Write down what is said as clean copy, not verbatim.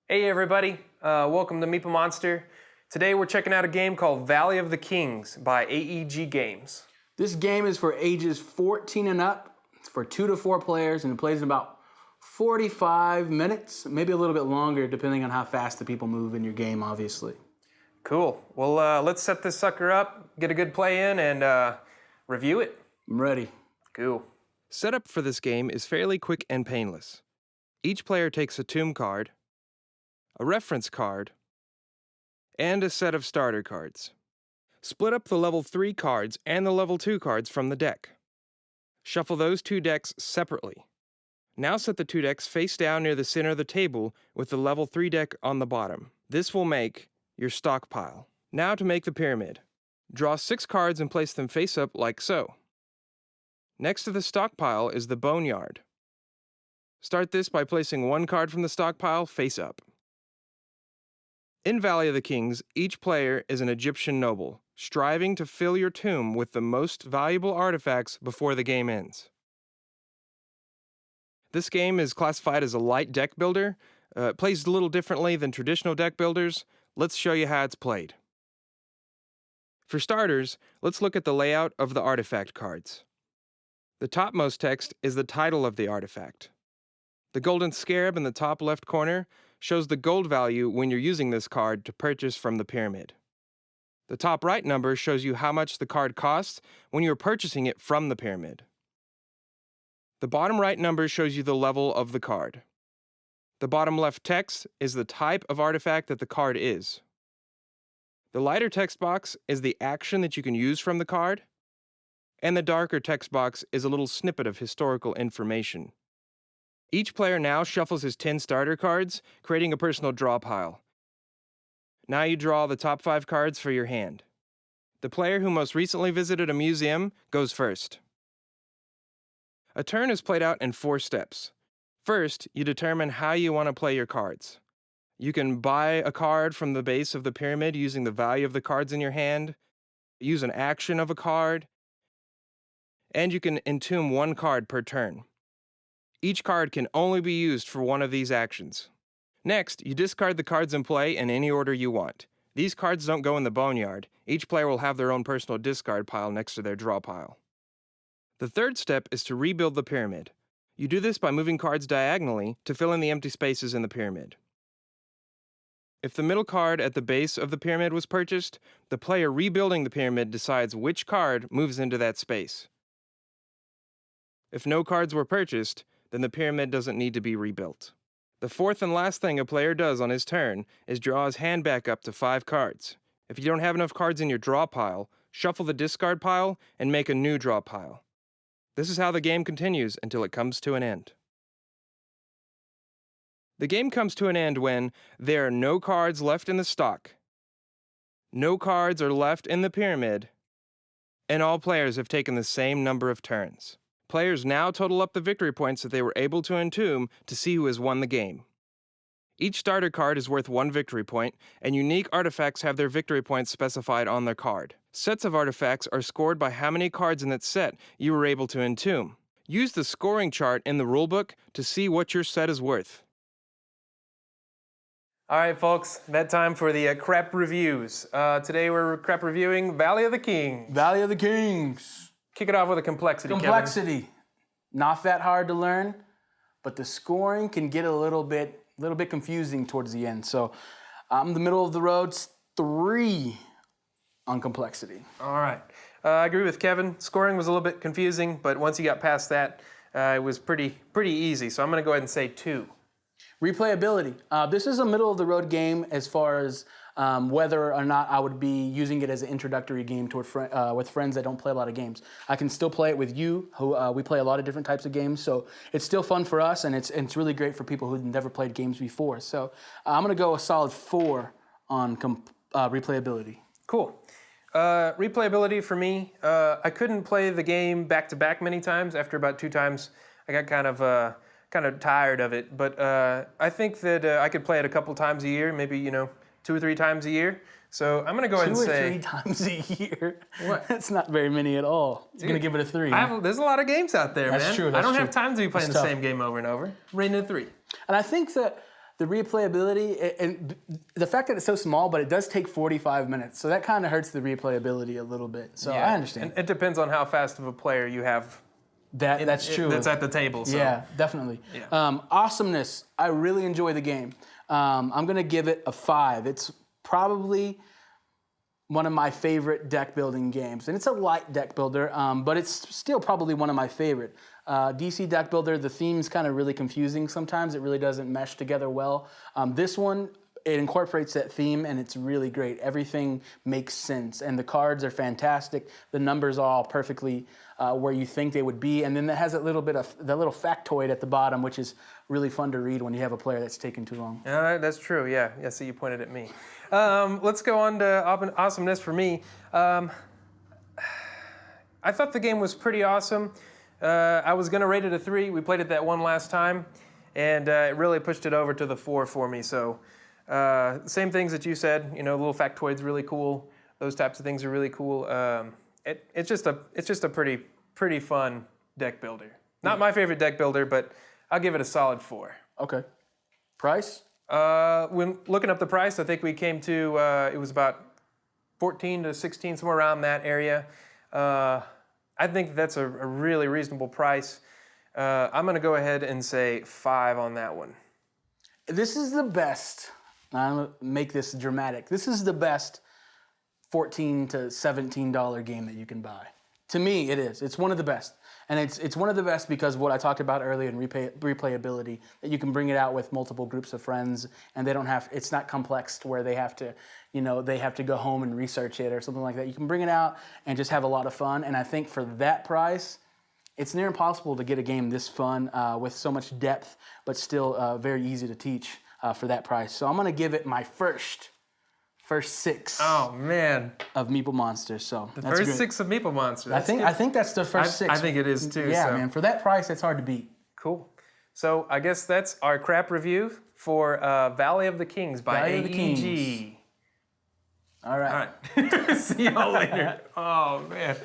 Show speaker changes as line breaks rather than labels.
Hey everybody, welcome to Meeple Monster. Today we're checking out a game called Valley of the Kings by AEG Games.
This game is for ages 14 and up. It's for 2 to 4 players and it plays in about 45 minutes, maybe a little bit longer depending on how fast the people move in your game, obviously.
Cool. Well, let's set this sucker up, get a good play in, and review it.
I'm ready.
Cool. Setup for this game is fairly quick and painless. Each player takes a tomb card, a reference card, and a set of starter cards. Split up the level 3 cards and the level 2 cards from the deck. Shuffle those two decks separately. Now set the two decks face down near the center of the table with the level 3 deck on the bottom. This will make your stockpile. Now to make the pyramid. Draw 6 cards and place them face up like so. Next to the stockpile is the boneyard. Start this by placing 1 card from the stockpile face up. In Valley of the Kings, each player is an Egyptian noble, striving to fill your tomb with the most valuable artifacts before the game ends. This game is classified as a light deck builder. It plays a little differently than traditional deck builders. Let's show you how it's played. For starters, let's look at the layout of the artifact cards. The topmost text is the title of the artifact. The golden scarab in the top left corner shows the gold value when you're using this card to purchase from the pyramid. The top right number shows you how much the card costs when you're purchasing it from the pyramid. The bottom right number shows you the level of the card. The bottom left text is the type of artifact that the card is. The lighter text box is the action that you can use from the card, and the darker text box is a little snippet of historical information. Each player now shuffles his 10 starter cards, creating a personal draw pile. Now you draw the top 5 cards for your hand. The player who most recently visited a museum goes first. A turn is played out in 4 steps. First, you determine how you want to play your cards. You can buy a card from the base of the pyramid using the value of the cards in your hand, use an action of a card, and you can entomb 1 card per turn. Each card can only be used for one of these actions. Next, you discard the cards in play in any order you want. These cards don't go in the boneyard. Each player will have their own personal discard pile next to their draw pile. The third step is to rebuild the pyramid. You do this by moving cards diagonally to fill in the empty spaces in the pyramid. If the middle card at the base of the pyramid was purchased, the player rebuilding the pyramid decides which card moves into that space. If no cards were purchased, then the pyramid doesn't need to be rebuilt. The fourth and last thing a player does on his turn is draw his hand back up to 5 cards. If you don't have enough cards in your draw pile, shuffle the discard pile and make a new draw pile. This is how the game continues until it comes to an end. The game comes to an end when there are no cards left in the stock, no cards are left in the pyramid, and all players have taken the same number of turns. Players now total up the victory points that they were able to entomb to see who has won the game. Each starter card is worth 1 victory point, and unique artifacts have their victory points specified on their card. Sets of artifacts are scored by how many cards in that set you were able to entomb. Use the scoring chart in the rulebook to see what your set is worth. All right, folks, that time for the crap reviews. Today we're crap reviewing Valley of the Kings.
Valley of the Kings.
Kick it off with a complexity,
Complexity.
Kevin.
Not that hard to learn, but the scoring can get a little bit confusing towards the end. So I'm the middle of the road, 3 on complexity.
All right. I agree with Kevin. Scoring was a little bit confusing, but once you got past that, it was pretty easy. So I'm going to go ahead and say 2.
Replayability. This is a middle of the road game as far as whether or not I would be using it as an introductory game toward with friends that don't play a lot of games. I can still play it with you, who we play a lot of different types of games, so it's still fun for us, and it's really great for people who've never played games before. So I'm going to go a solid 4 on replayability.
Cool. Replayability for me, I couldn't play the game back-to-back many times. After about 2 times, I got kind of tired of it, but I think that I could play it a couple times a year, maybe, 2 or 3 times a year. So I'm going to go ahead and say...
2 or 3 times a year?
What?
That's not very many at all. You're going to give it a 3.
There's a lot of games out there, man.
That's true.
I don't have time to be playing the same game over and over. Rating a 3.
And I think that The replayability and the fact that it's so small, but it does take 45 minutes, so that kind of hurts the replayability a little bit. So I understand.
And it depends on how fast of a player you have.
That's true.
That's at the table. So.
Yeah, definitely.
Yeah.
Awesomeness. I really enjoy the game. I'm gonna give it a 5. It's probably one of my favorite deck building games, and it's a light deck builder, but it's still probably one of my favorite. DC deck builder, the theme's kind of really confusing sometimes. It really doesn't mesh together well. This one, it incorporates that theme, and it's really great. Everything makes sense, and the cards are fantastic. The numbers are all perfectly where you think they would be, and then it has that little bit of that little factoid at the bottom, which is really fun to read when you have a player that's taking too long.
That's true. Yeah. So you pointed at me. Let's go on to awesomeness for me. I thought the game was pretty awesome. I was going to rate it a 3. We played it that one last time, and it really pushed it over to the 4 for me. So same things that you said. Little factoids really cool. Those types of things are really cool. It's just a pretty fun deck builder. Not my favorite deck builder, but I'll give it a solid 4.
Okay. Price?
When looking up the price, I think we came to it was about 14 to 16, somewhere around that area. I think that's a really reasonable price. I'm going to go ahead and say 5 on that one.
This is the best. I'm going to make this dramatic. This is the best $14 to $17 game that you can buy. To me, it is. It's one of the best. And it's one of the best because of what I talked about earlier in replayability, that you can bring it out with multiple groups of friends, and they don't have, it's not complex to where they have to, they have to go home and research it or something like that. You can bring it out and just have a lot of fun. And I think for that price, it's near impossible to get a game this fun with so much depth, but still very easy to teach for that price. So I'm going to give it my first 6.
Oh man,
of Meeple Monsters. So
the
that's
first
great.
6 of Meeple Monsters.
I think that's the first 6.
I think it is too.
Yeah,
so.
man. For that price, it's hard to beat.
Cool. So I guess that's our crap review for Valley of the Kings by
Valley of the
AEG.
Kings. All right.
All right. See y'all later. Oh man.